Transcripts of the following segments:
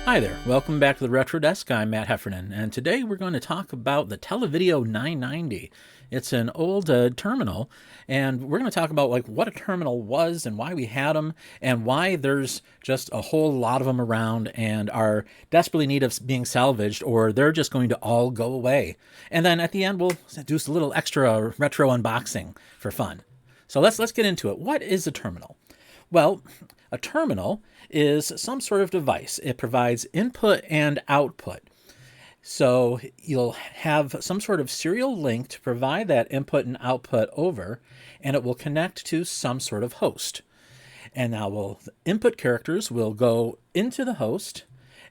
Hi there, welcome back to the Retro Desk. I'm Matt Heffernan, and today we're going to talk about the TeleVideo 990. It's an old terminal, and we're going to talk about what a terminal was and why we had them, and why there's just a whole lot of them around and are desperately in need of being salvaged, or they're just going to all go away. And then at the end, we'll do a little extra retro unboxing for fun. So let's get into it. What is a terminal? Well, a terminal is some sort of device. It provides input and output. So you'll have some sort of serial link to provide that input and output over, and it will connect to some sort of host. And now input characters will go into the host,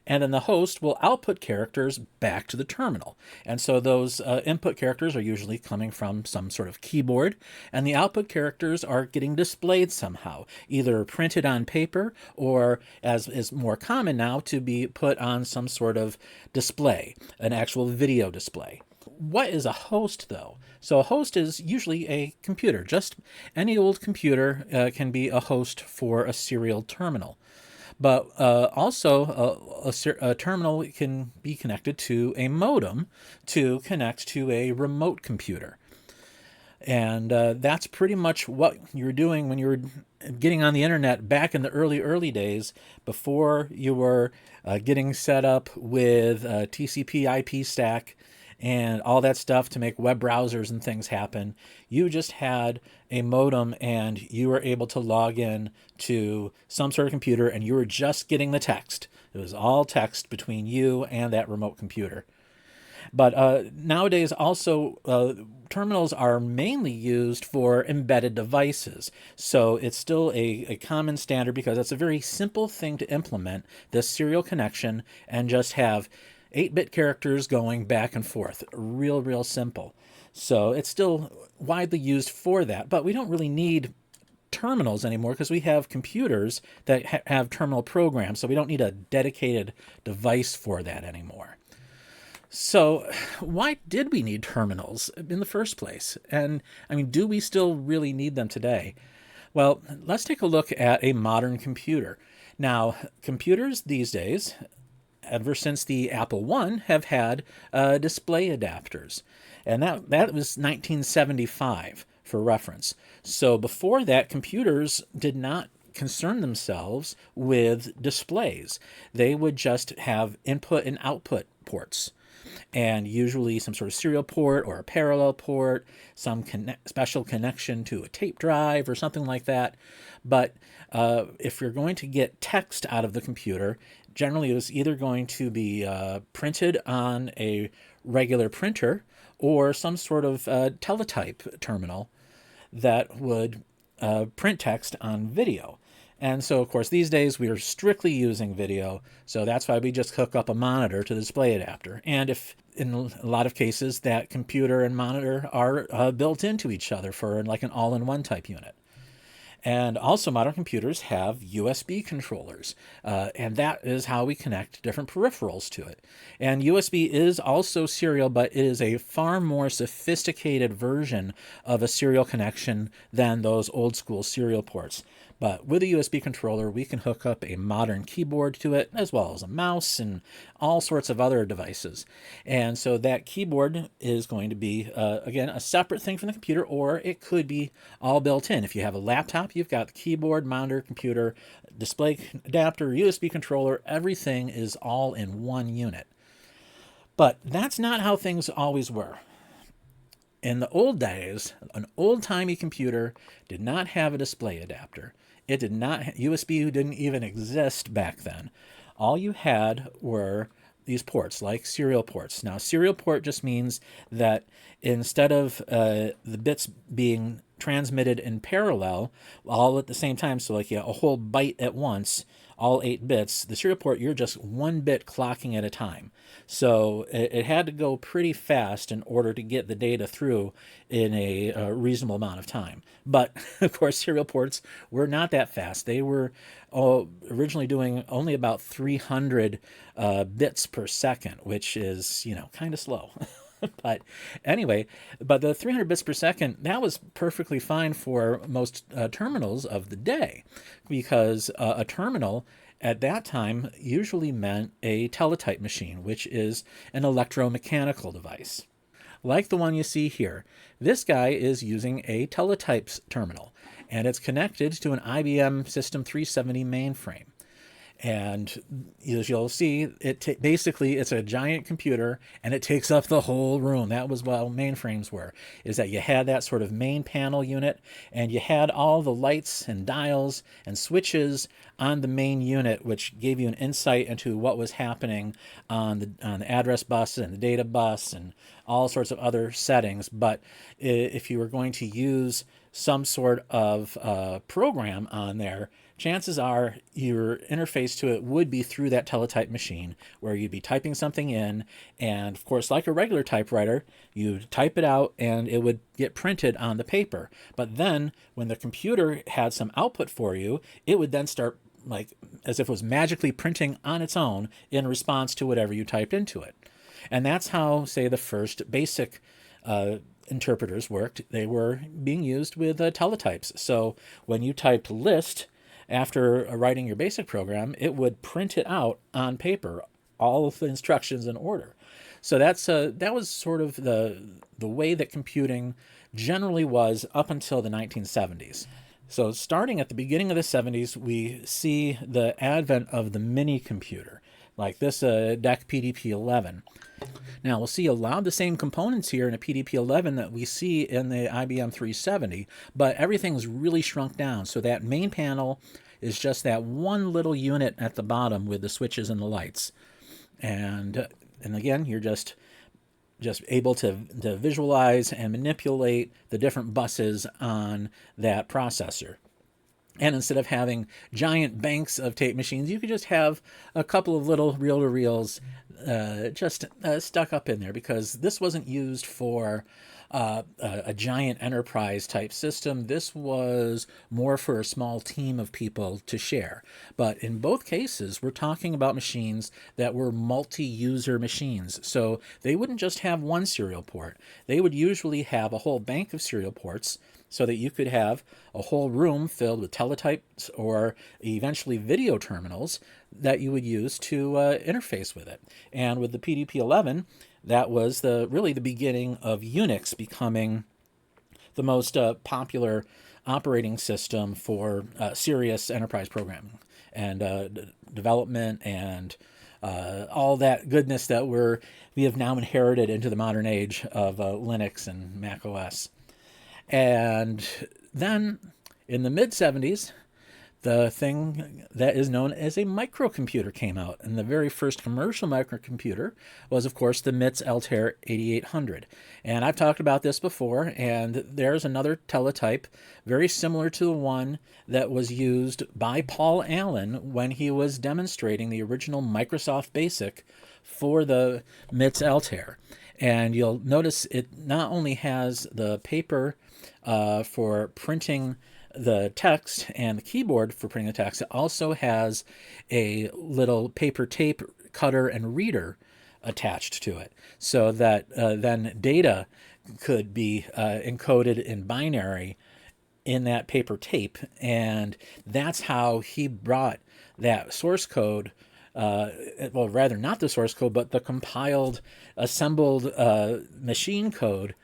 and then the host will output characters back to the terminal. And so those input characters are usually coming from some sort of keyboard, and the output characters are getting displayed somehow, either printed on paper or, as is more common now, to be put on some sort of display, an actual video display. What is a host, though? So a host is usually a computer. Just any old computer can be a host for a serial terminal. But also a terminal can be connected to a modem to connect to a remote computer. And that's pretty much what you were doing when you were getting on the internet back in the early days, before you were getting set up with TCP IP stack and all that stuff to make web browsers and things happen. You just had a modem and you were able to log in to some sort of computer, and you were just getting the text. It was all text between you and that remote computer. But nowadays also terminals are mainly used for embedded devices. So it's still a common standard because it's a very simple thing to implement, this serial connection, and just have 8-bit characters going back and forth. Real simple. So it's still widely used for that, but we don't really need terminals anymore because we have computers that have terminal programs, so we don't need a dedicated device for that anymore. So why did we need terminals in the first place? And I mean, do we still really need them today? Well, let's take a look at a modern computer. Now, computers these days, ever since the Apple I, have had display adapters. And that was 1975 for reference. So before that, computers did not concern themselves with displays. They would just have input and output ports, and usually some sort of serial port or a parallel port, some special connection to a tape drive or something like that. But if you're going to get text out of the computer, generally it was either going to be printed on a regular printer or some sort of teletype terminal that would print text on video. And so, of course, these days we are strictly using video, so that's why we just hook up a monitor to the display adapter. And if in a lot of cases that computer and monitor are built into each other for like an all-in-one type unit. And also modern computers have USB controllers, and that is how we connect different peripherals to it. And USB is also serial, but it is a far more sophisticated version of a serial connection than those old school serial ports. But with a USB controller, we can hook up a modern keyboard to it, as well as a mouse and all sorts of other devices. And so that keyboard is going to be, again, a separate thing from the computer, or it could be all built in. If you have a laptop, you've got the keyboard, monitor, computer, display adapter, USB controller, everything is all in one unit. But that's not how things always were. In the old days, an old-timey computer did not have a display adapter. It did not, USB didn't even exist back then. All you had were these ports, like serial ports. Now, serial port just means that instead of the bits being transmitted in parallel, all at the same time, so like a whole byte at once, all 8 bits, the serial port, you're just 1 bit clocking at a time. So it had to go pretty fast in order to get the data through in a reasonable amount of time. But of course, serial ports were not that fast. They were originally doing only about 300 bits per second, which is, kind of slow. But anyway, but the 300 bits per second, that was perfectly fine for most terminals of the day, because a terminal at that time usually meant a teletype machine, which is an electromechanical device. Like the one you see here, this guy is using a Teletypes terminal, and it's connected to an IBM System 370 mainframe. And as you'll see, basically it's a giant computer, and it takes up the whole room. That was what mainframes were, is that you had that sort of main panel unit, and you had all the lights and dials and switches on the main unit, which gave you an insight into what was happening on the address bus and the data bus and all sorts of other settings. But if you were going to use some sort of program on there, chances are your interface to it would be through that teletype machine, where you'd be typing something in, and of course, like a regular typewriter, you'd type it out and it would get printed on the paper. But then when the computer had some output for you, it would then start, like as if it was magically printing on its own in response to whatever you typed into it. And that's how, say, the first basic interpreters worked. They were being used with teletypes. So when you typed list, after writing your basic program, it would print it out on paper, all of the instructions in order. So that was sort of the way that computing generally was up until the 1970s. So starting at the beginning of the 70s, we see the advent of the mini computer, like this DEC PDP-11. Now, we'll see a lot of the same components here in a PDP-11 that we see in the IBM 370, but everything's really shrunk down. So that main panel is just that one little unit at the bottom with the switches and the lights. And again, you're just able to visualize and manipulate the different buses on that processor. And instead of having giant banks of tape machines, you could just have a couple of little reel-to-reels just stuck up in there, because this wasn't used for a giant enterprise type system. This was more for a small team of people to share. But in both cases, we're talking about machines that were multi-user machines. So they wouldn't just have one serial port. They would usually have a whole bank of serial ports, so that you could have a whole room filled with teletypes or eventually video terminals that you would use to interface with it. And with the PDP-11, that was really the beginning of Unix becoming the most popular operating system for serious enterprise programming and development and all that goodness that we have now inherited into the modern age of Linux and Mac OS. And then in the mid-70s, the thing that is known as a microcomputer came out. And the very first commercial microcomputer was, of course, the MIT's Altair 8800. And I've talked about this before, and there's another teletype very similar to the one that was used by Paul Allen when he was demonstrating the original Microsoft BASIC for the MIT's Altair. And you'll notice it not only has the paper for printing the text and the keyboard for printing the text, it also has a little paper tape cutter and reader attached to it, so that then data could be encoded in binary in that paper tape. And that's how he brought that source code, well, rather not the source code, but the compiled, assembled machine code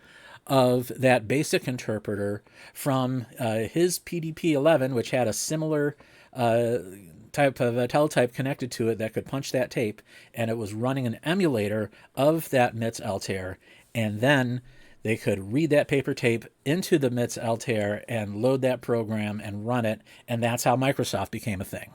of that basic interpreter from his PDP-11, which had a similar type of a teletype connected to it that could punch that tape, and it was running an emulator of that MIT's Altair, and then they could read that paper tape into the MIT's Altair and load that program and run it, and that's how Microsoft became a thing.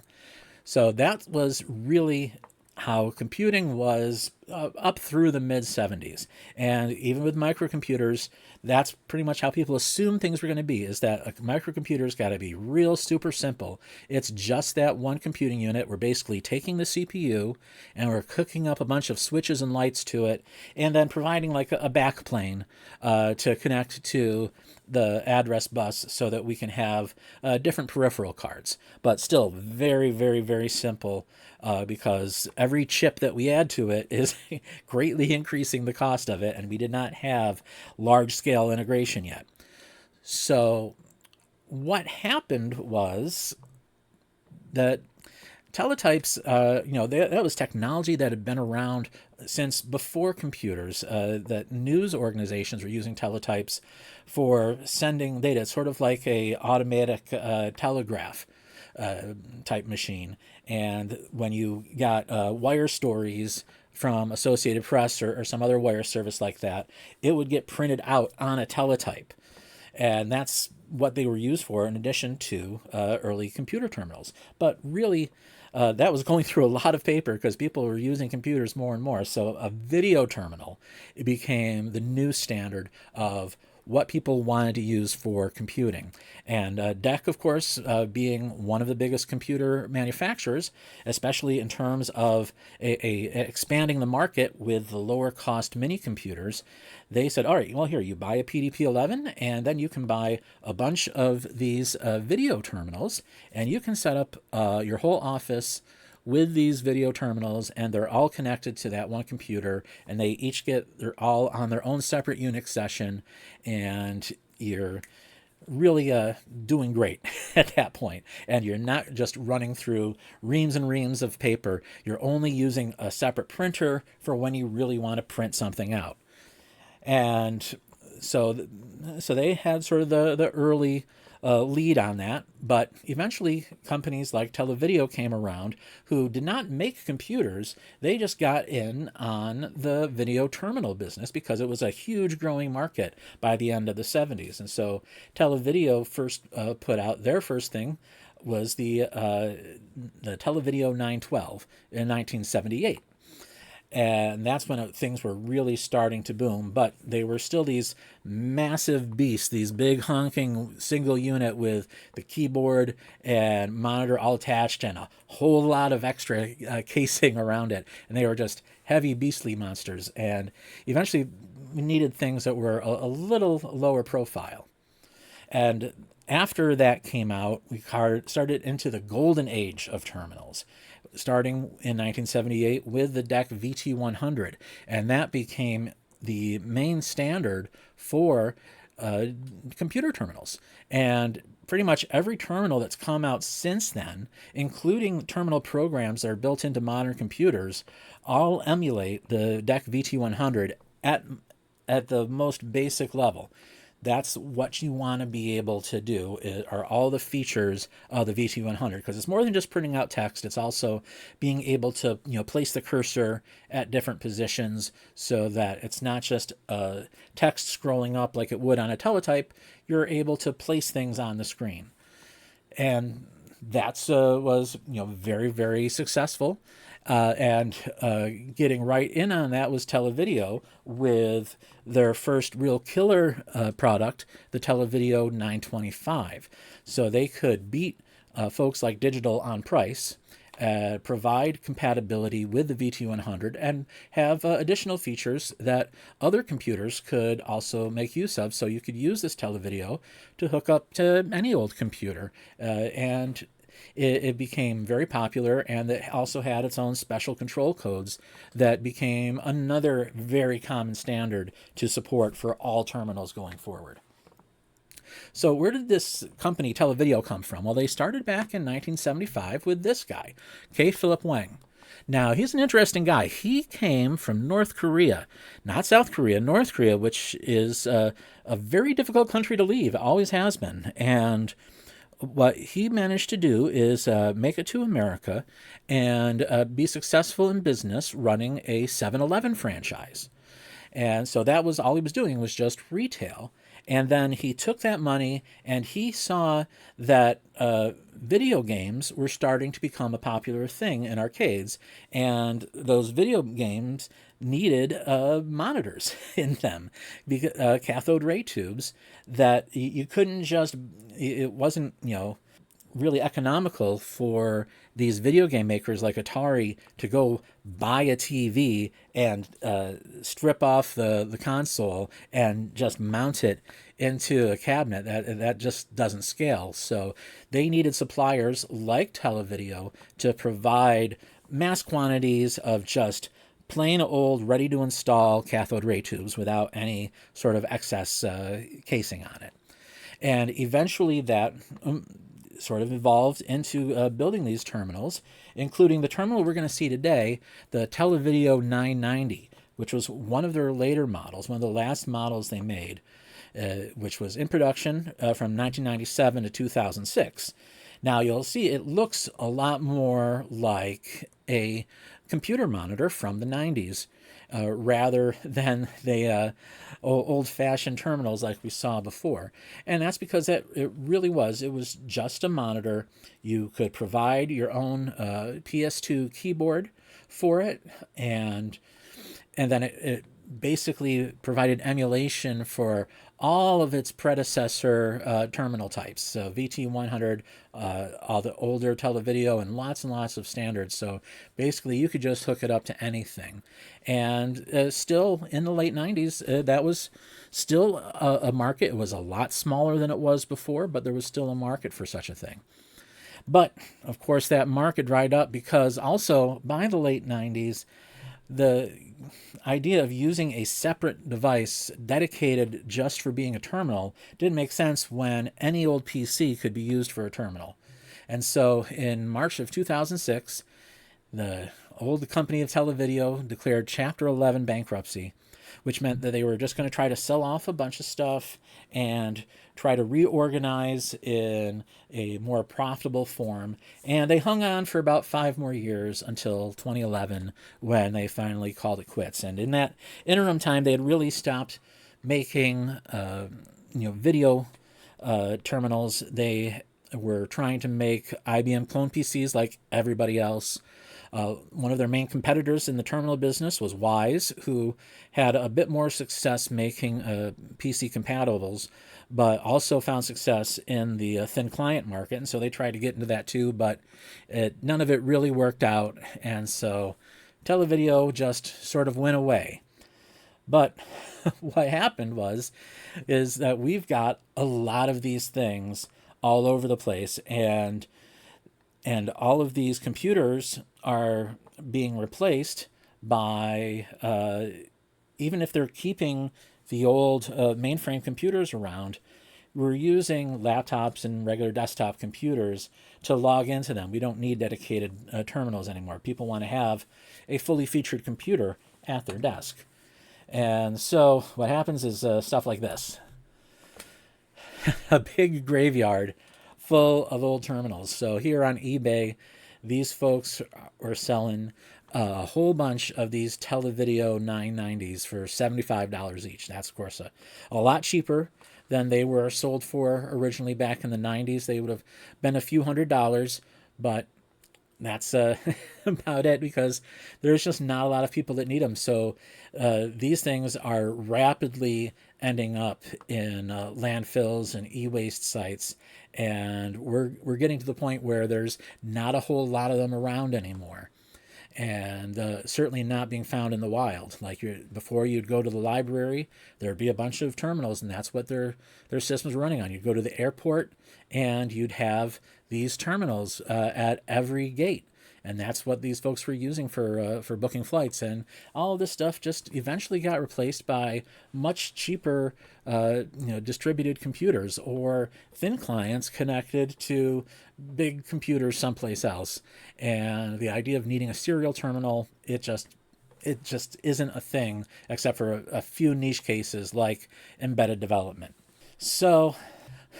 So that was really how computing was up through the mid-70s. And even with microcomputers, that's pretty much how people assume things were going to be, is that a microcomputer's got to be real super simple. It's just that one computing unit. We're basically taking the CPU and we're cooking up a bunch of switches and lights to it, and then providing like a backplane to connect to the address bus so that we can have different peripheral cards. But still very, very, very simple, because every chip that we add to it is greatly increasing the cost of it, and we did not have large-scale integration yet. So what happened was that Teletypes, that was technology that had been around since before computers. That news organizations were using teletypes for sending data. It's sort of like a automatic telegraph type machine. And when you got wire stories from Associated Press or some other wire service like that, it would get printed out on a teletype. And that's what they were used for in addition to early computer terminals. But really, that was going through a lot of paper because people were using computers more and more. So a video terminal, it became the new standard of what people wanted to use for computing. And DEC, of course, being one of the biggest computer manufacturers, especially in terms of expanding the market with the lower cost mini computers, they said, all right, well, here, you buy a PDP-11, and then you can buy a bunch of these video terminals, and you can set up your whole office with these video terminals, and they're all connected to that one computer, and they're all on their own separate Unix session, and you're really doing great at that point. And you're not just running through reams and reams of paper. You're only using a separate printer for when you really want to print something out. And so they had sort of the early lead on that, but eventually companies like TeleVideo came around who did not make computers. They just got in on the video terminal business because it was a huge growing market by the end of the 70s. And so TeleVideo first put out their first thing was the TeleVideo 912 in 1978. And that's when things were really starting to boom. But they were still these massive beasts, these big honking single unit with the keyboard and monitor all attached and a whole lot of extra casing around it. And they were just heavy, beastly monsters. And eventually we needed things that were a little lower profile. And after that came out, we started into the golden age of terminals, starting in 1978 with the DEC VT100. And that became the main standard for computer terminals. And pretty much every terminal that's come out since then, including terminal programs that are built into modern computers, all emulate the DEC VT100 at the most basic level. That's what you want to be able to do, are all the features of the VT100, because it's more than just printing out text. It's also being able to place the cursor at different positions so that it's not just text scrolling up like it would on a teletype. You're able to place things on the screen. And that was very, very successful. And getting right in on that was TeleVideo with their first real killer product, the TeleVideo 925. So they could beat folks like Digital on price, provide compatibility with the VT100, and have additional features that other computers could also make use of. So you could use this TeleVideo to hook up to any old computer, and it became very popular, and it also had its own special control codes that became another very common standard to support for all terminals going forward. So where did this company TeleVideo come from? Well, they started back in 1975 with this guy, K. Philip Wang. Now, he's an interesting guy. He came from North Korea, not South Korea, North Korea, which is a very difficult country to leave, always has been. And what he managed to do is make it to America and be successful in business running a 7-Eleven franchise. And so that was all he was doing, was just retail. And then he took that money and he saw that video games were starting to become a popular thing in arcades. And those video games needed monitors in them, cathode ray tubes that you couldn't just, it wasn't, really economical for these video game makers like Atari to go buy a TV and strip off the console and just mount it into a cabinet. That just doesn't scale. So they needed suppliers like TeleVideo to provide mass quantities of just plain old, ready to install cathode ray tubes without any sort of excess casing on it. And eventually that sort of evolved into building these terminals, including the terminal we're going to see today, the TeleVideo 990, which was one of their later models, one of the last models they made, which was in production from 1997 to 2006. Now you'll see it looks a lot more like a computer monitor from the 90s rather than the old-fashioned terminals like we saw before. And that's because it was just a monitor. You could provide your own PS2 keyboard for it, and then it basically provided emulation for all of its predecessor terminal types. So VT100, all the older TeleVideo, and lots of standards. So basically you could just hook it up to anything. And still in the late 90s, that was still a market. It was a lot smaller than it was before, but there was still a market for such a thing. But of course that market dried up because also by the late 90s, the idea of using a separate device dedicated just for being a terminal didn't make sense when any old PC could be used for a terminal. And so in March of 2006, the old company of TeleVideo declared Chapter 11 bankruptcy, which meant that they were just going to try to sell off a bunch of stuff and try to reorganize in a more profitable form. And they hung on for about 5 more years until 2011 when they finally called it quits. And in that interim time, they had really stopped making video terminals. They were trying to make IBM clone PCs like everybody else. One of their main competitors in the terminal business was Wise, who had a bit more success making PC compatibles, but also found success in the thin client market. And so they tried to get into that too, but none of it really worked out. And so TeleVideo just sort of went away. But what happened is that we've got a lot of these things all over the place, and all of these computers are being replaced by, even if they're keeping the old mainframe computers around, we're using laptops and regular desktop computers to log into them. We don't need dedicated terminals anymore. People want to have a fully featured computer at their desk. And so what happens is stuff like this. A big graveyard full of old terminals. So here on eBay, these folks were selling a whole bunch of these TeleVideo 990s for $75 each. That's, of course, a lot cheaper than they were sold for originally back in the 90s. They would have been a few $100s, but that's about it because there's just not a lot of people that need them. So these things are rapidly ending up in landfills and e-waste sites, and we're getting to the point where there's not a whole lot of them around anymore, and certainly not being found in the wild. Like before, you'd go to the library, there'd be a bunch of terminals, and that's what their systems were running on. You'd go to the airport, and you'd have these terminals at every gate. And that's what these folks were using for booking flights. And all of this stuff just eventually got replaced by much cheaper distributed computers or thin clients connected to big computers someplace else. And the idea of needing a serial terminal, it just isn't a thing except for a few niche cases like embedded development. So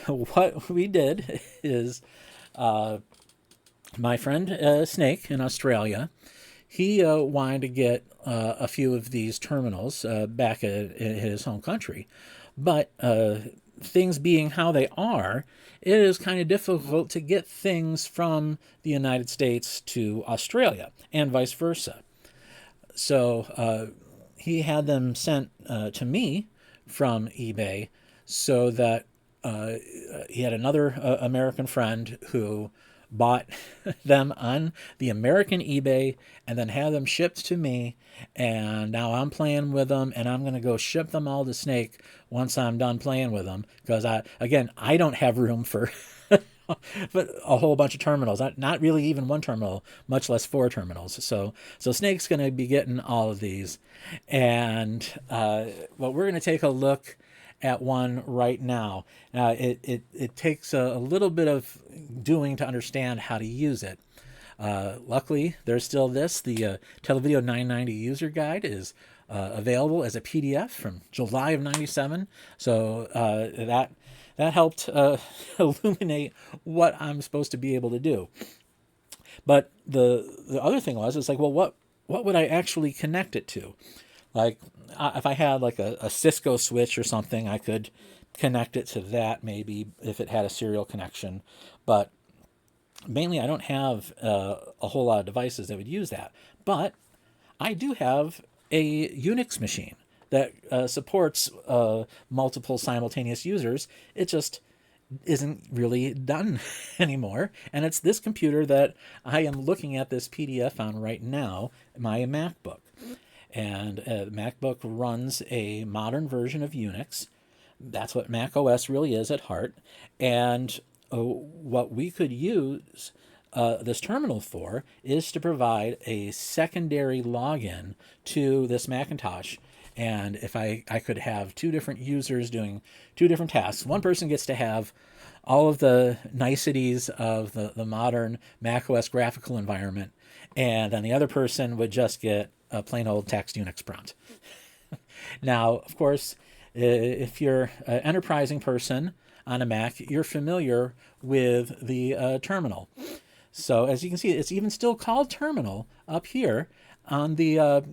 what we did is my friend Snake in Australia, he wanted to get a few of these terminals back in his home country. But things being how they are, it is kind of difficult to get things from the United States to Australia and vice versa. So he had them sent to me from eBay so that he had another American friend who bought them on the American eBay and then had them shipped to me, and now I'm playing with them, and I'm going to go ship them all to Snake once I'm done playing with them, because I don't have room for but a whole bunch of terminals, not really even one terminal, much less 4 terminals. So Snake's going to be getting all of these, and we're going to take a look at one right now. It takes a little bit of doing to understand how to use it. Luckily, there's still this. The TeleVideo 990 user guide is available as a PDF from July of '97. So that helped illuminate what I'm supposed to be able to do. But the other thing was, it's like, well, what would I actually connect it to? Like, if I had like a Cisco switch or something, I could connect it to that maybe if it had a serial connection. But mainly, I don't have a whole lot of devices that would use that. But I do have a Unix machine that supports multiple simultaneous users. It just isn't really done anymore. And it's this computer that I am looking at this PDF on right now, my MacBook. And MacBook runs a modern version of Unix. That's what Mac OS really is at heart. And what we could use this terminal for is to provide a secondary login to this Macintosh. And if I could have two different users doing two different tasks, one person gets to have all of the niceties of the modern macOS graphical environment, and then the other person would just get a plain old text Unix prompt. Now, of course, if you're an enterprising person on a Mac, you're familiar with the terminal. So as you can see, it's even still called terminal up here on the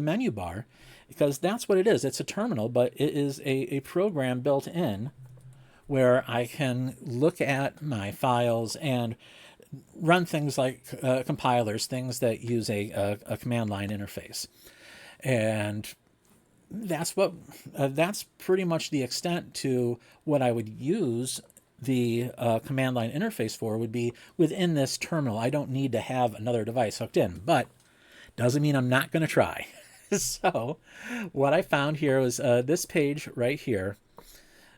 menu bar, because that's what it is. It's a terminal, but it is a program built in where I can look at my files and run things like compilers, things that use a command line interface. And that's pretty much the extent to what I would use the command line interface for, would be within this terminal. I don't need to have another device hooked in, but doesn't mean I'm not going to try. So what I found here was this page right here,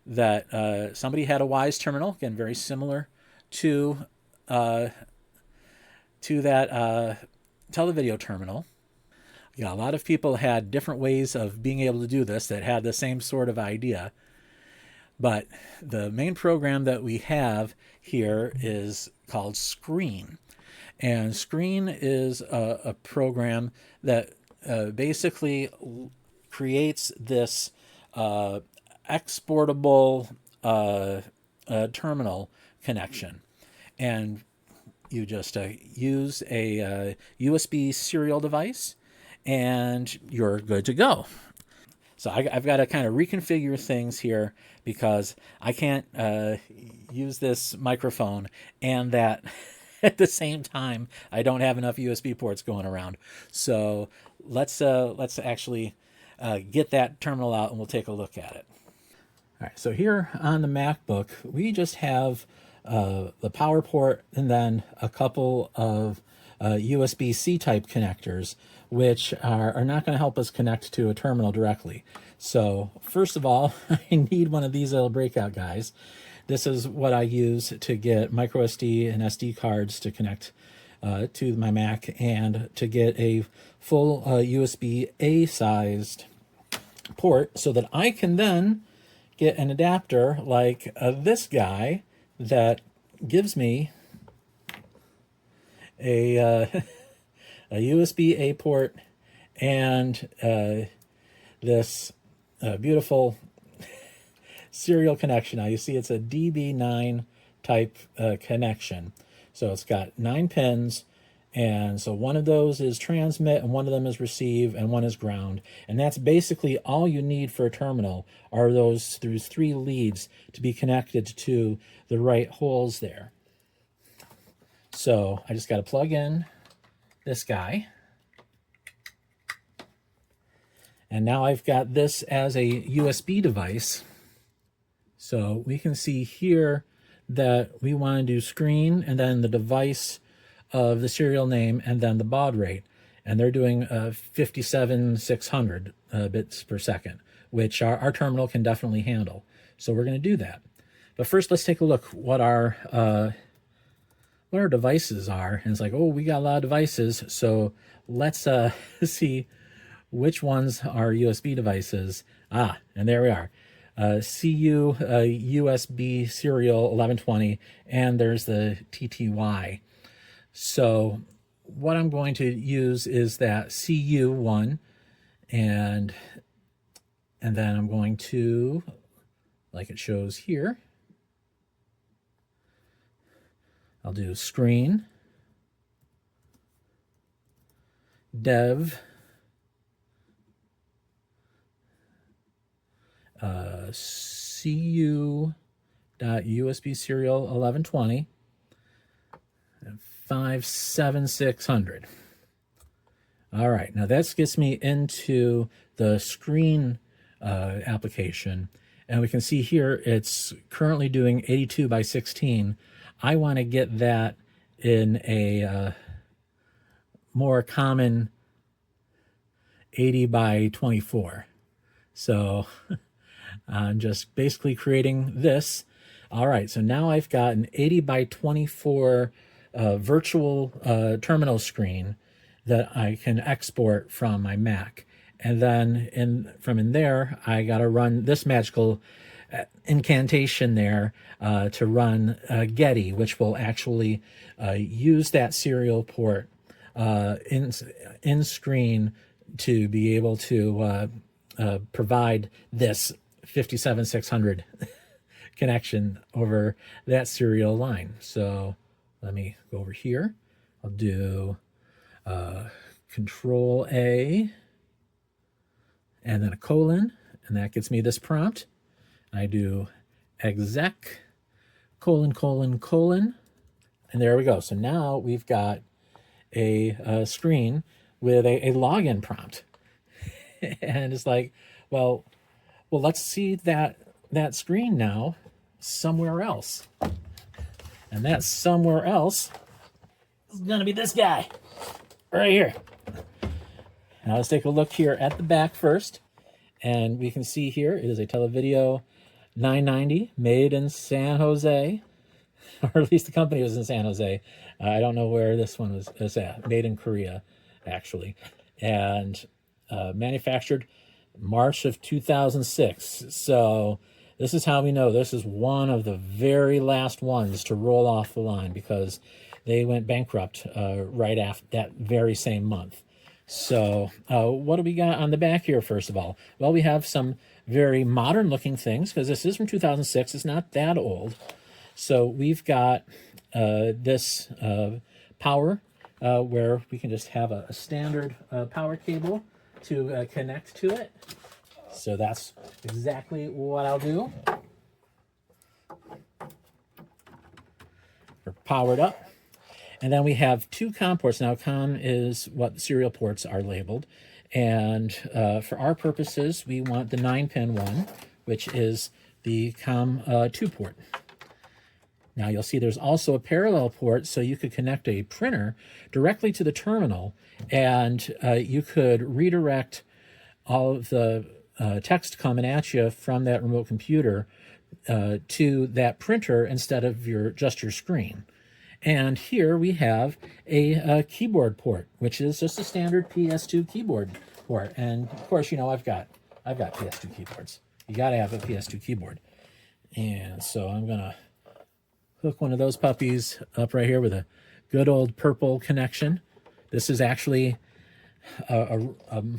that somebody had a Wise terminal, again, very similar to that TeleVideo terminal. Yeah, a lot of people had different ways of being able to do this that had the same sort of idea. But the main program that we have here is called Screen. And Screen is a program that basically creates this exportable terminal connection. And you just use a USB serial device, and you're good to go. So I've got to kind of reconfigure things here, because I can't use this microphone and that at the same time. I don't have enough USB ports going around. So let's actually get that terminal out, and we'll take a look at it. All right, so here on the MacBook, we just have the power port and then a couple of USB-C type connectors, which are not going to help us connect to a terminal directly. So first of all, I need one of these little breakout guys. This is what I use to get micro SD and SD cards to connect to my Mac, and to get a full USB-A sized port, so that I can then get an adapter like this guy that gives me a USB-A port and this beautiful serial connection. Now you see it's a DB9 type connection. So it's got 9 pins, and so one of those is transmit and one of them is receive and one is ground. And that's basically all you need for a terminal, are those 3 leads to be connected to the right holes there. So I just got to plug in this guy. And now I've got this as a USB device. So we can see here that we want to do screen and then the device of the serial name and then the baud rate. And they're doing 57,600 bits per second, which our terminal can definitely handle. So we're going to do that. But first, let's take a look what our devices are. And it's like, oh, we got a lot of devices. So let's see which ones are USB devices. And there we are. CU USB serial 1120, and there's the TTY. So what I'm going to use is that CU one, and then I'm going to, like it shows here, I'll do screen, dev, cu.usb serial 1120, 57600. All right, now that gets me into the screen application, and we can see here it's currently doing 82 by 16. I want to get that in a more common 80 by 24. So I'm just basically creating this. All right, so now I've got an 80 by 24 virtual terminal screen that I can export from my Mac. And then from in there, I got to run this magical incantation there to run Getty, which will actually use that serial port in screen to be able to provide this 57600 connection over that serial line. So let me go over here. I'll do Control A and then a colon, and that gets me this prompt. I do exec colon colon colon, and there we go. So now we've got a screen with a login prompt. And it's like, well, let's see that screen now somewhere else. And that somewhere else is going to be this guy right here. Now let's take a look here at the back first. And we can see here it is a TeleVideo 990 made in San Jose, or at least the company was in San Jose. I don't know where this one was at. Made in Korea, actually. And manufactured March of 2006. So this is how we know this is one of the very last ones to roll off the line, because they went bankrupt right after that very same month. So what do we got on the back here, first of all? Well, we have some very modern looking things, because this is from 2006. It's not that old. So we've got this power where we can just have a standard power cable to connect to it. So that's exactly what I'll do. We're powered up. And then we have two COM ports. Now, COM is what the serial ports are labeled. And for our purposes, we want the 9-pin one, which is the COM 2 port. Now, you'll see there's also a parallel port, so you could connect a printer directly to the terminal, and you could redirect all of the text coming at you from that remote computer to that printer instead of just your screen. And here we have a keyboard port, which is just a standard PS2 keyboard port. And of course, you know, I've got PS2 keyboards. You got to have a PS2 keyboard. And so I'm gonna hook one of those puppies up right here with a good old purple connection. This is actually a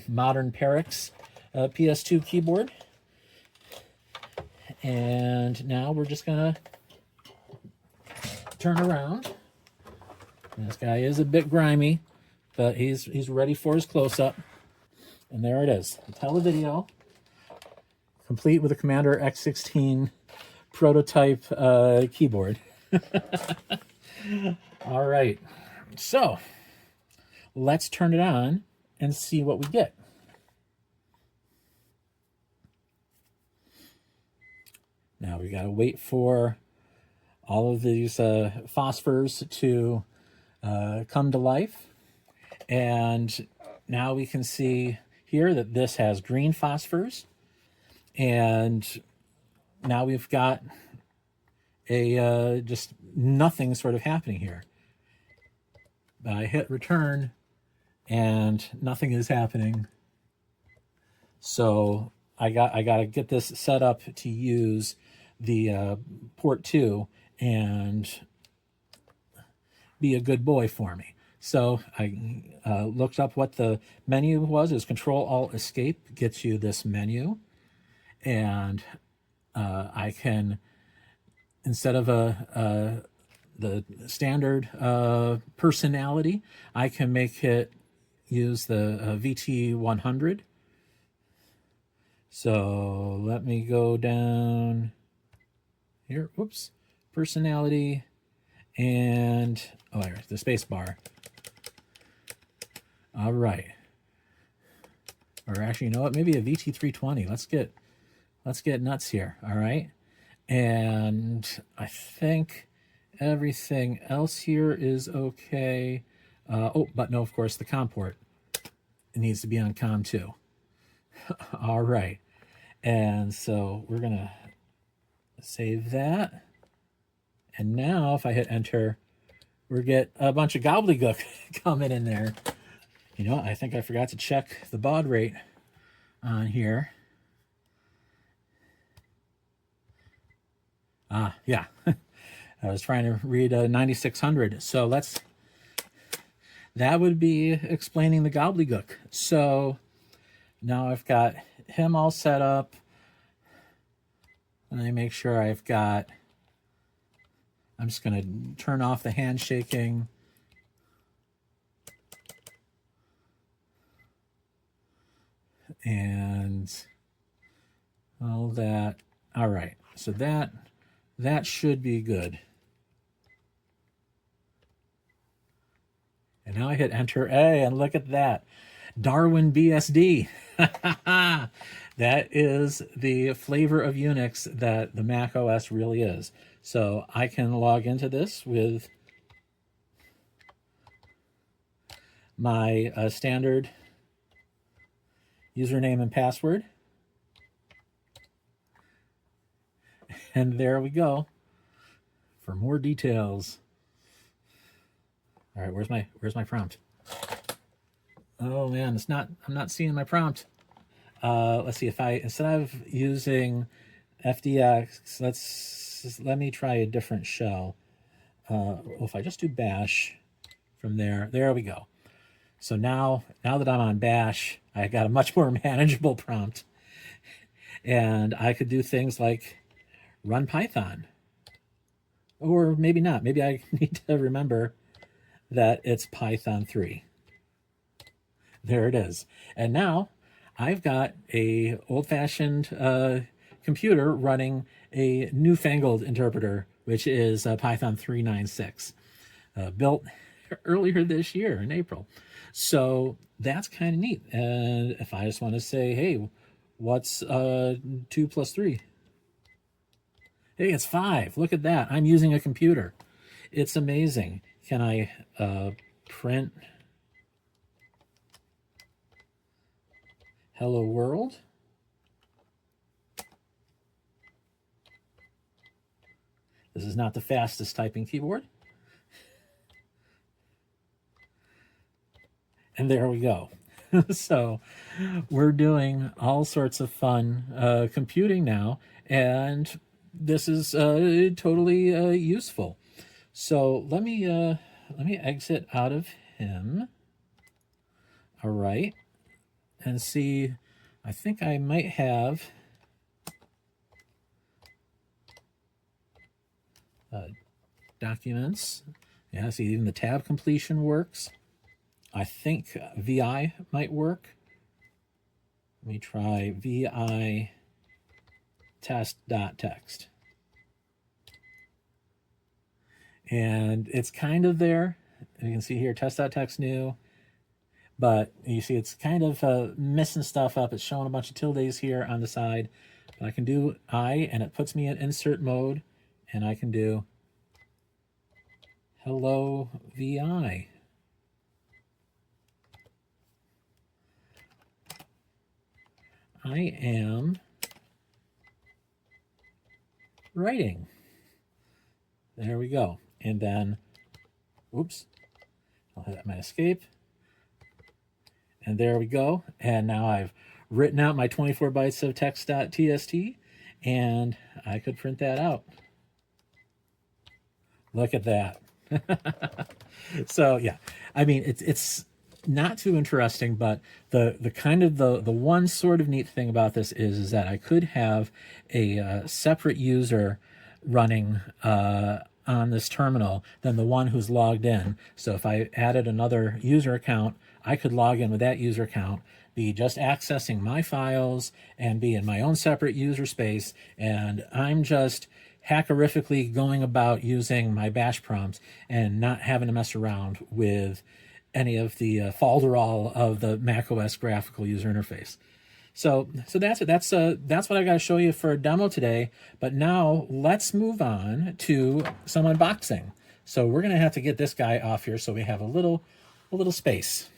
modern Perix PS2 keyboard. And now we're just gonna turn around. And this guy is a bit grimy, but he's ready for his close-up. And there it is, the TeleVideo, complete with a Commander X16 prototype keyboard. All right, so let's turn it on and see what we get. Now we gotta wait for all of these phosphors to come to life. And now we can see here that this has green phosphors. And now we've got a just nothing sort of happening here. I hit return and nothing is happening. So I got to get this set up to use the port 2 and be a good boy for me. So I looked up what the menu was. It was Control Alt Escape gets you this menu, and I can, instead of the standard personality, I can make it use the VT100. So let me go down here. Whoops, personality, and the space bar. All right. Or actually, you know what? Maybe a VT320. Let's get nuts here. All right. And I think everything else here is okay. But no, of course, the COM port. It needs to be on COM 2. All right. And so we're going to save that. And now if I hit enter, we get a bunch of gobbledygook coming in there. You know, I think I forgot to check the baud rate on here. Yeah. I was trying to read 9600. So that would be explaining the gobbledygook. So now I've got him all set up. Let me make sure I'm just going to turn off the handshaking. And all that. All right. So that should be good. And now I hit enter. Hey, and look at that. Darwin BSD. That is the flavor of Unix that the Mac OS really is. So I can log into this with my standard username and password. And there we go. For more details. All right, where's my prompt? Oh man, I'm not seeing my prompt. Let's see, if instead of using FDX, let me try a different shell. If I just do bash from there we go. So now that I'm on bash, I got a much more manageable prompt. And I could do things like run Python. Or maybe not. Maybe I need to remember that it's Python 3. There it is. And now I've got a old-fashioned computer running a newfangled interpreter, which is Python 3.96, built earlier this year in April. So that's kind of neat. And if I just want to say, hey, what's 2 plus 3? Hey, it's 5. Look at that. I'm using a computer. It's amazing. Can I print hello world? This is not the fastest typing keyboard. And there we go. So we're doing all sorts of fun computing now, and this is totally useful. So let me exit out of him. All right, and see. I think I might have documents. Yeah, see, even the tab completion works. I think VI might work. Let me try VI test.txt. And it's kind of there. You can see here, test.txt new. But you see it's kind of missing stuff up. It's showing a bunch of tildes here on the side. But I can do I, and it puts me in insert mode. And I can do hello VI. I am writing. There we go. And then, oops, I'll hit my escape. And there we go. And now I've written out my 24 bytes of text.tst, and I could print that out. Look at that. So yeah, I mean, it's not too interesting, but the kind of the one sort of neat thing about this is that I could have a separate user running on this terminal than the one who's logged in. So if I added another user account, I could log in with that user account, be just accessing my files, and be in my own separate user space, and I'm just hackerifically going about using my bash prompts and not having to mess around with any of the falderall of the macOS graphical user interface. So that's it. That's what I got to show you for a demo today. But now let's move on to some unboxing. So we're gonna have to get this guy off here so we have a little space.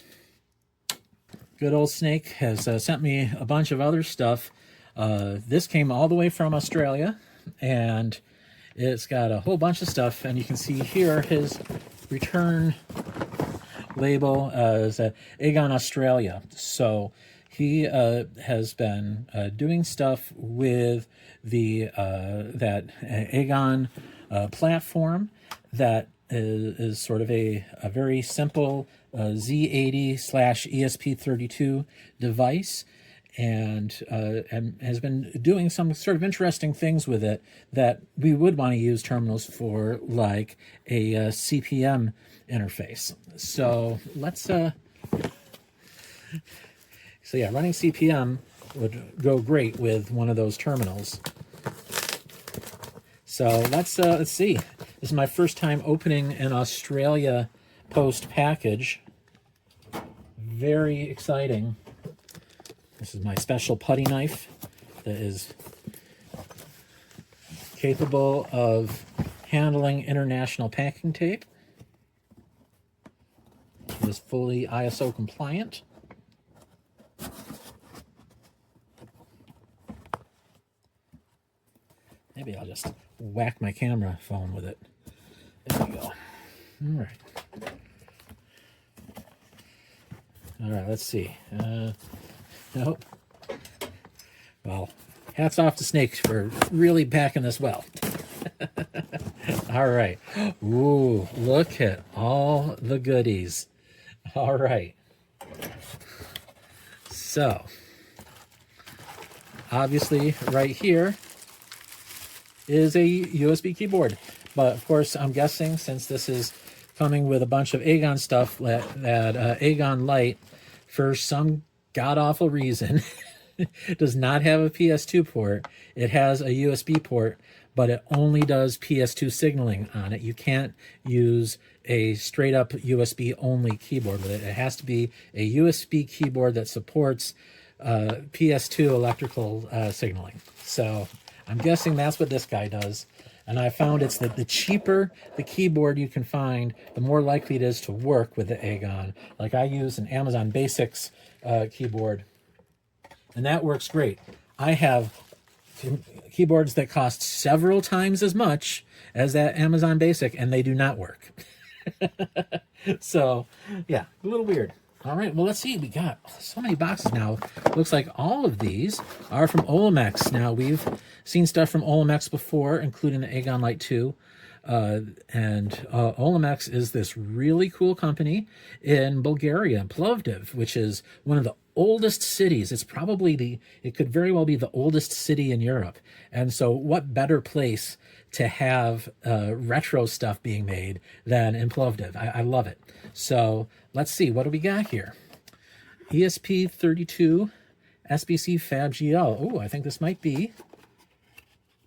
Good old Snake has sent me a bunch of other stuff. This came all the way from Australia, and it's got a whole bunch of stuff. And you can see here his return label as Aegon Australia. So he has been doing stuff with the that Aegon platform that is sort of a very simple Z80/ESP32 device, and has been doing some sort of interesting things with it that we would want to use terminals for, like a CP/M interface. So let's so yeah, running CP/M would go great with one of those terminals. So let's see. This is my first time opening an Australia Post package. Very exciting. This is my special putty knife that is capable of handling international packing tape. It is fully ISO compliant. Maybe I'll just whack my camera phone with it. There we go. All right. All right, let's see. Nope. Well, hats off to Snake for really packing this well. All right. Ooh, look at all the goodies. All right. So, obviously, right here is a USB keyboard. But, of course, I'm guessing since this is coming with a bunch of Aegon stuff, that Aegon Lite, for some god-awful reason, does not have a PS2 port. It has a USB port, but it only does PS2 signaling on it. You can't use a straight-up USB-only keyboard with it. It has to be a USB keyboard that supports PS2 electrical signaling. So I'm guessing that's what this guy does. And I found it's that the cheaper the keyboard you can find, the more likely it is to work with the Aegon. Like I use an Amazon Basics keyboard, and that works great. I have keyboards that cost several times as much as that Amazon Basic, and they do not work. So, yeah, a little weird. All right, well, let's see. We got so many boxes now. Looks like all of these are from Olimex. Now, we've seen stuff from Olimex before, including the Aegon Lite 2. Olimex is this really cool company in Bulgaria, Plovdiv, which is one of the oldest cities. It's probably it could very well be the oldest city in Europe. And so what better place to have retro stuff being made than in Plovdiv? I love it. So let's see, what do we got here? ESP32 SBC Fab GL. Oh, I think this might be.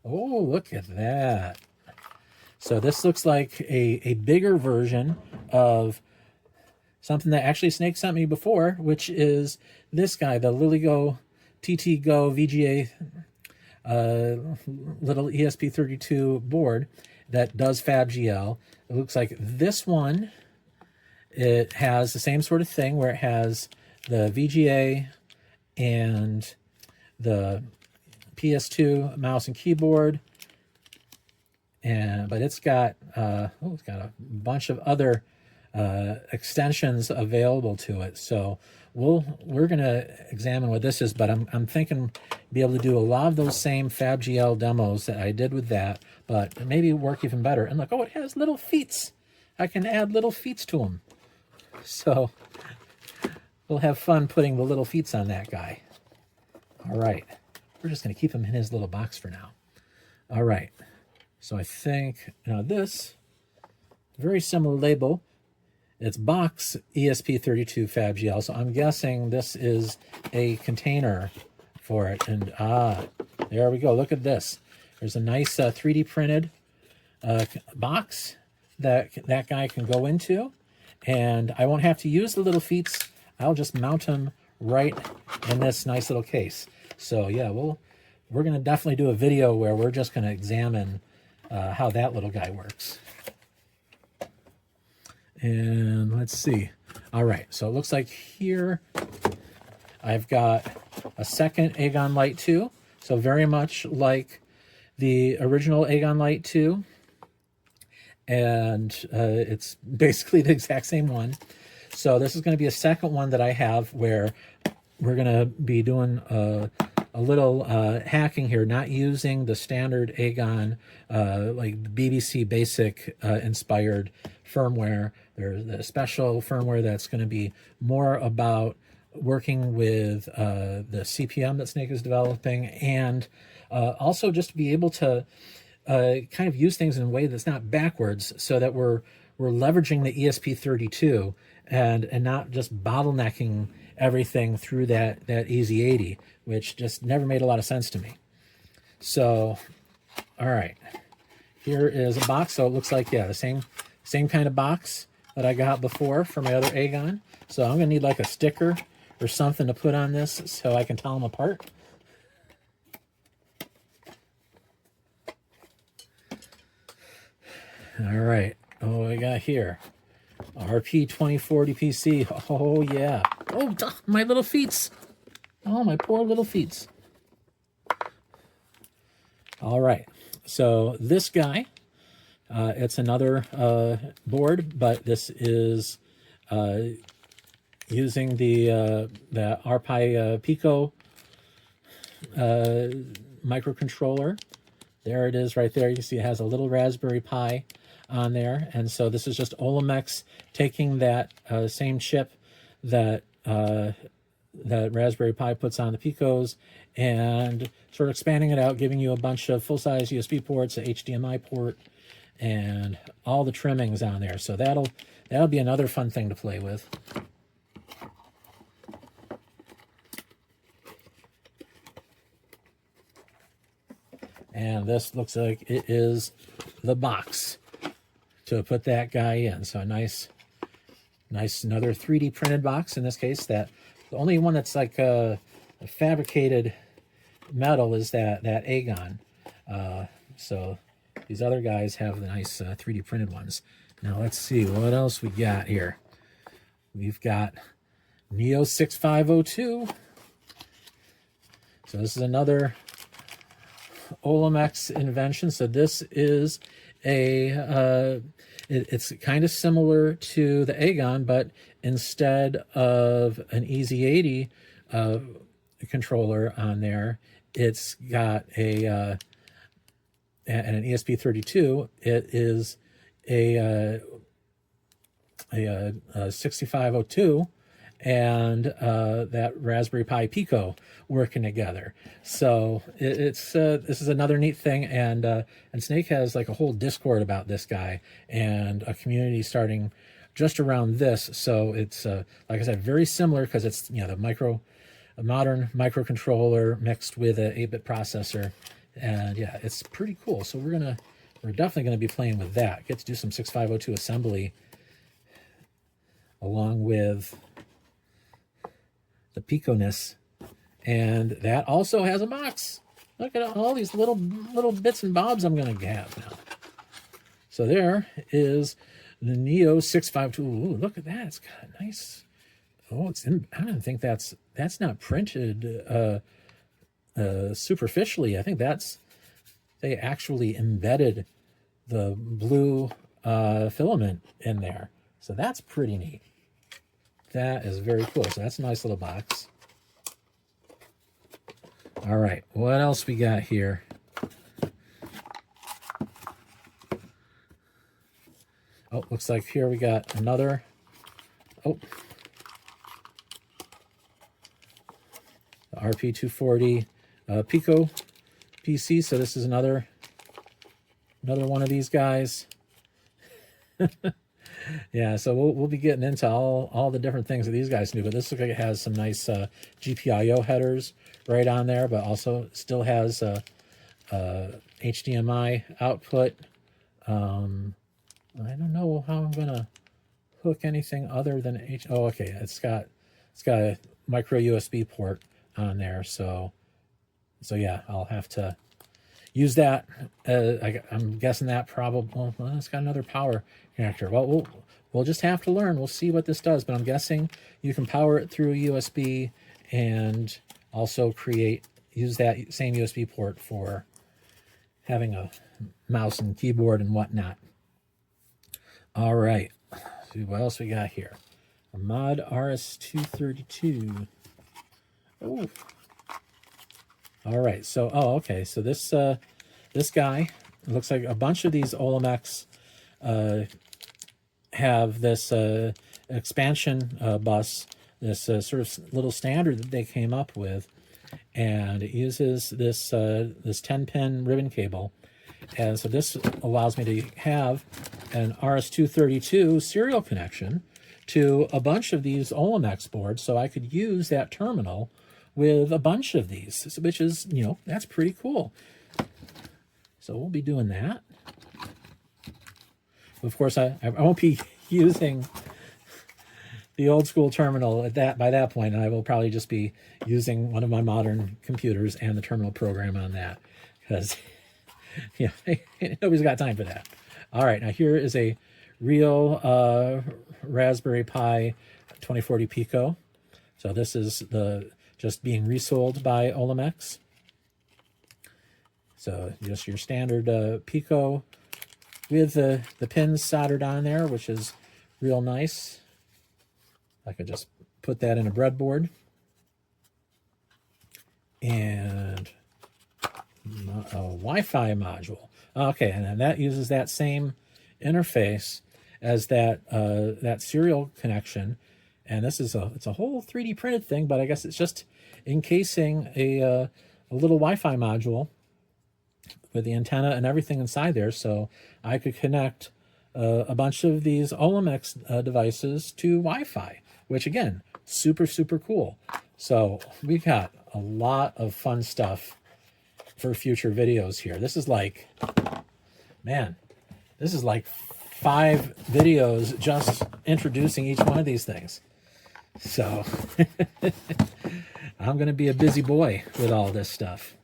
Oh, look at that. So this looks like a bigger version of something that actually Snake sent me before, which is this guy, the LilyGo TT Go VGA little ESP32 board that does Fab GL. It looks like this one, it has the same sort of thing where it has the VGA and the PS2 mouse and keyboard. But it's got it's got a bunch of other extensions available to it. So we're going to examine what this is, but I'm thinking be able to do a lot of those same FabGL demos that I did with that, but maybe work even better. And look, oh, it has little feet. I can add little feet to them. So we'll have fun putting the little feet on that guy. All right. We're just going to keep him in his little box for now. All right. So I think now this, very similar label. It's box ESP32 FabGL. So I'm guessing this is a container for it. And there we go. Look at this. There's a nice 3D printed box that guy can go into. And I won't have to use the little feet. I'll just mount them right in this nice little case. So yeah, we're going to definitely do a video where we're just going to examine how that little guy works. And let's see. All right, so it looks like here I've got a second Agon Lite 2. So very much like the original Agon Lite 2. And it's basically the exact same one. So this is going to be a second one that I have where we're going to be doing a little hacking here, not using the standard Agon, like the BBC Basic inspired firmware. There's a special firmware that's going to be more about working with the CPM that Snake is developing, and also just to be able to kind of use things in a way that's not backwards, so that we're leveraging the ESP32 and not just bottlenecking everything through that EZ80, which just never made a lot of sense to me. So, all right, here is a box. So it looks like, yeah, the same kind of box that I got before for my other Agon. So I'm gonna need like a sticker or something to put on this so I can tell them apart. All right, oh, I got here RP2040 PC. Oh yeah. Oh, my little feet. Oh, my poor little feet. All right, so this guy, it's another board, but this is using the RPi Pico microcontroller. There it is right there. You can see it has a little Raspberry Pi on there. And so this is just Olimex taking that same chip that that Raspberry Pi puts on the Picos and sort of expanding it out, giving you a bunch of full-size USB ports, a HDMI port, and all the trimmings on there. So that'll be another fun thing to play with. And this looks like it is the box to put that guy in. So a nice another 3D printed box in this case. That the only one that's like a fabricated metal is that Agon. So these other guys have the nice 3D printed ones. Now let's see what else we got here. We've got Neo 6502. So this is another Olimex invention. So this is a it's kind of similar to the Agon, but instead of an EZ80 controller on there, it's got an ESP32. It is a 6502 and that Raspberry Pi Pico working together. So this is another neat thing, and Snake has like a whole Discord about this guy and a community starting just around this. So it's like I said, very similar because it's the modern microcontroller mixed with an 8-bit processor, and yeah, it's pretty cool. So we're definitely gonna be playing with that. Get to do some 6502 assembly along with the Pico-ness, and that also has a box. Look at all these little bits and bobs I'm going to have now. So there is the Neo 652. Ooh, look at that. It's got a nice. Oh, I don't think that's not printed superficially. I think they actually embedded the blue filament in there. So that's pretty neat. That is very cool. So that's a nice little box. All right, what else we got here? Oh, looks like here we got another. Oh, the RP240 Pico PC. So this is another one of these guys. Yeah, so we'll be getting into all the different things that these guys do, but this looks like it has some nice GPIO headers right on there, but also still has HDMI output. I don't know how I'm gonna hook anything other than oh, okay, it's got a micro USB port on there, so yeah, I'll have to use that. I'm guessing that probably, well, it's got another power connector. Well, we'll just have to learn. We'll see what this does, but I'm guessing you can power it through USB and also use that same USB port for having a mouse and keyboard and whatnot. All right, see what else we got here. A mod RS-232. Oh. All right, so okay, so this guy, it looks like a bunch of these Olimex have this expansion bus, this sort of little standard that they came up with, and it uses this 10-pin ribbon cable, and so this allows me to have an RS-232 serial connection to a bunch of these Olimex boards, so I could use that terminal with a bunch of these, which is, that's pretty cool. So we'll be doing that. Of course, I won't be using the old school terminal by that point, and I will probably just be using one of my modern computers and the terminal program on that, because nobody's got time for that. All right, now here is a real Raspberry Pi 2040 Pico. So this is just being resold by Olimex. So just your standard Pico with the pins soldered on there, which is real nice. I could just put that in a breadboard. And a Wi-Fi module. Okay, and then that uses that same interface as that serial connection. And this is it's a whole 3D printed thing, but I guess it's just encasing a little Wi-Fi module with the antenna and everything inside there, so I could connect a bunch of these Olimex devices to Wi-Fi, which again, super, super cool. So we got a lot of fun stuff for future videos here. This is like, man, this is like 5 videos just introducing each one of these things. So I'm going to be a busy boy with all this stuff.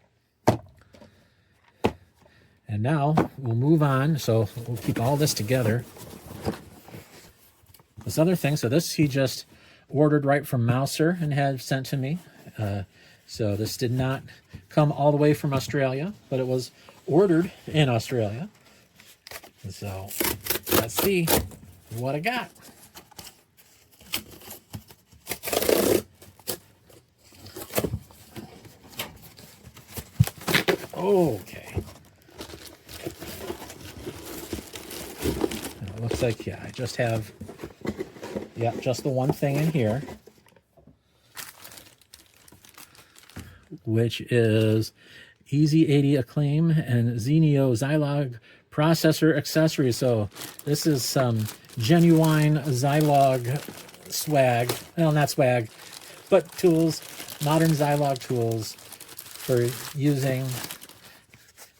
And now we'll move on. So we'll keep all this together. This other thing, so this he just ordered right from Mouser and had sent to me. So this did not come all the way from Australia, but it was ordered in Australia. So let's see what I got. Okay. It looks like, yeah, I just have, just the one thing in here, which is Easy80 Acclaim and Zenio Zilog processor accessories. So this is some genuine Zilog swag. Well, not swag, but tools, modern Zilog tools for using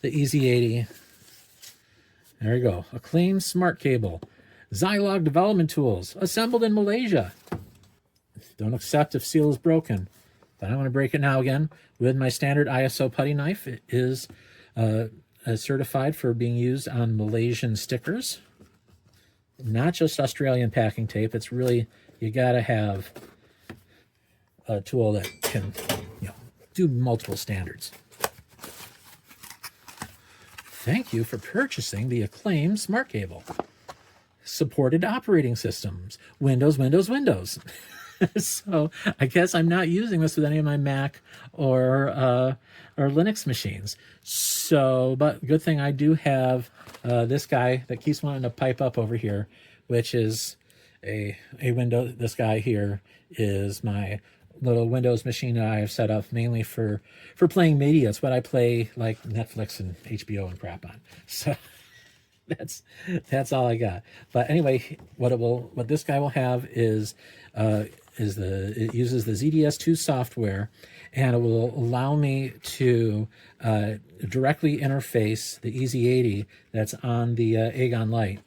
the Easy80. There you go. Acclaim smart cable. Zilog development tools, assembled in Malaysia. Don't accept if seal is broken. But I want to break it now again with my standard ISO putty knife. It is certified for being used on Malaysian stickers. Not just Australian packing tape. It's really, you got to have a tool that can do multiple standards. Thank you for purchasing the Acclaim smart cable. supported operating systems, Windows, Windows, Windows. So I guess I'm not using this with any of my Mac or Linux machines. So, but good thing I do have this guy that keeps wanting to pipe up over here, which is a window. This guy here is my little Windows machine that I have set up mainly for playing media. It's what I play like Netflix and HBO and crap on. So that's all I got. But anyway, what this guy will have is it uses the ZDS2 software, and it will allow me to directly interface the EZ80 that's on the Aegon Lite.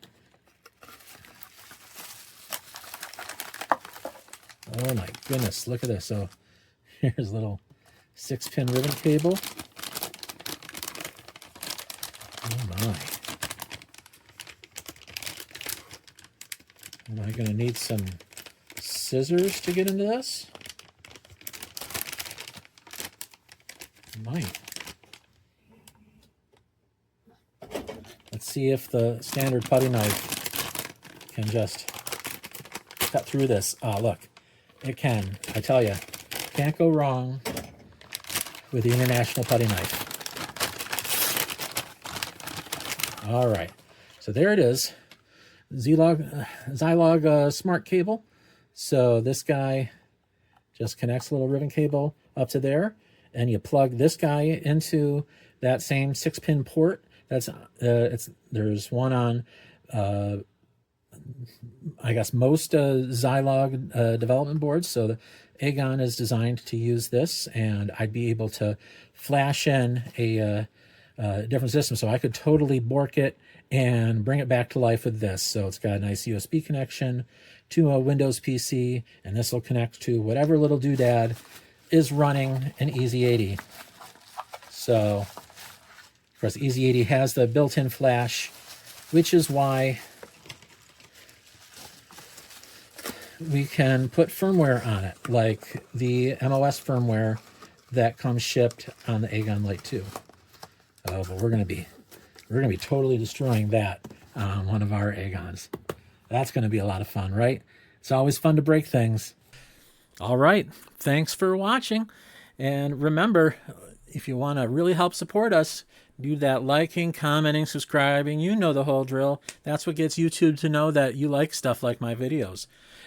Oh my goodness, look at this. So here's a little 6-pin ribbon cable. Oh my. Am I going to need some scissors to get into this? I might. Let's see if the standard putty knife can just cut through this. Oh, look. It can. I tell you, can't go wrong with the International Putty Knife. All right. So there it is. Zilog smart cable. So this guy just connects a little ribbon cable up to there, and you plug this guy into that same 6-pin port. That's there's one on I guess most Zilog development boards. So the Aegon is designed to use this, and I'd be able to flash in a different system. So I could totally bork it and bring it back to life with this. So it's got a nice USB connection to a Windows PC, and this will connect to whatever little doodad is running an EZ80. So, of course, EZ80 has the built-in flash, which is why we can put firmware on it, like the MOS firmware that comes shipped on the Aegon Lite 2. Oh, but we're gonna be totally destroying that on one of our Aegons. That's gonna be a lot of fun, right? It's always fun to break things. All right, thanks for watching, and remember, if you want to really help support us, do that liking, commenting, subscribing. You know the whole drill. That's what gets YouTube to know that you like stuff like my videos.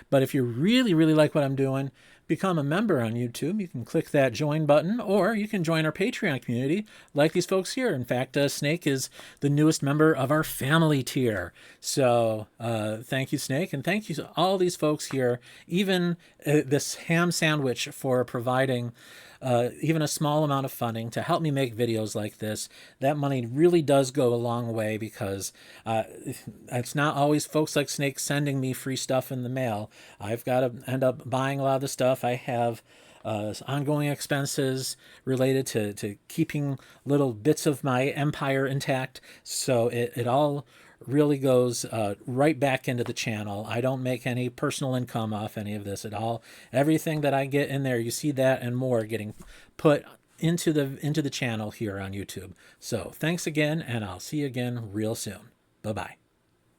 But if you really, really like what I'm doing, become a member on YouTube. You can click that join button, or you can join our Patreon community like these folks here. In fact, Snake is the newest member of our family tier. So thank you, Snake, and thank you to all these folks here, even this ham sandwich for providing even a small amount of funding to help me make videos like this. That money really does go a long way, because it's not always folks like Snake sending me free stuff in the mail. I've got to end up buying a lot of the stuff. I have ongoing expenses related to keeping little bits of my empire intact. So it all really goes right back into the channel. I don't make any personal income off any of this at all. Everything that I get in there, you see that and more getting put into the channel here on YouTube. So thanks again, and I'll see you again real soon. Bye-bye.